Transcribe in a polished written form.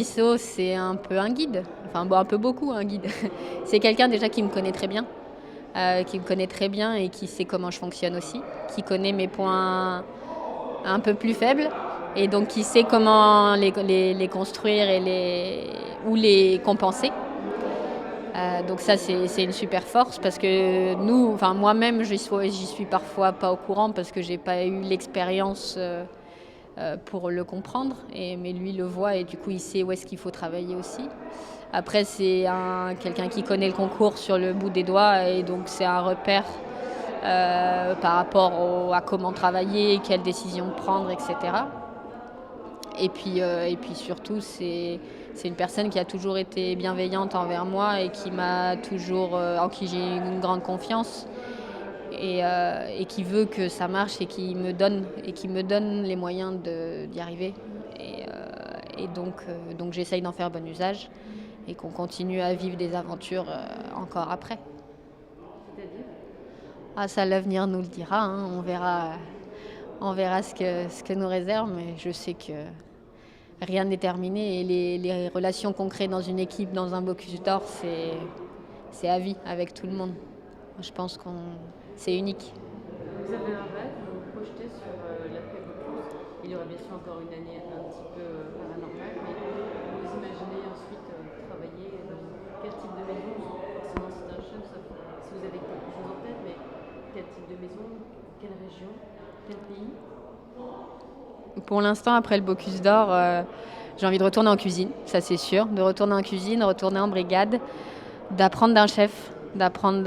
ISO, c'est un peu un guide, enfin bon, un peu beaucoup un guide. C'est quelqu'un déjà qui me connaît très bien, et qui sait comment je fonctionne aussi, qui connaît mes points un peu plus faibles et donc qui sait comment les construire ou les compenser. Donc ça, c'est une super force parce que moi-même, j'y suis parfois pas au courant parce que j'ai pas eu l'expérience pour le comprendre. Mais lui le voit et du coup, il sait où est-ce qu'il faut travailler aussi. Après, c'est quelqu'un qui connaît le concours sur le bout des doigts et donc c'est un repère par rapport à comment travailler, quelles décisions prendre, etc. Et puis surtout, c'est une personne qui a toujours été bienveillante envers moi et en qui j'ai une grande confiance et qui veut que ça marche et qui me donne les moyens d'y arriver. Donc j'essaye d'en faire bon usage et qu'on continue à vivre des aventures encore après. C'est-à-dire? Ah, ça, l'avenir nous le dira, hein. On verra ce que nous réserve, mais je sais que rien n'est terminé et les relations qu'on crée dans une équipe, dans un Bocuse d'Or, c'est à vie avec tout le monde. Je pense que c'est unique. Vous avez un rêve, vous vous projetez sur l'après-Bocuse. Il y aura bien sûr encore une année un petit peu paranormale, mais vous imaginez ensuite travailler dans quel type de maison? Forcément, c'est un chef, sauf si vous avez quelque chose en tête, mais quel type de maison, quelle région, quel pays? Pour l'instant, après le Bocuse d'Or, j'ai envie de retourner en cuisine, ça c'est sûr. De retourner en cuisine, retourner en brigade, d'apprendre d'un chef, d'apprendre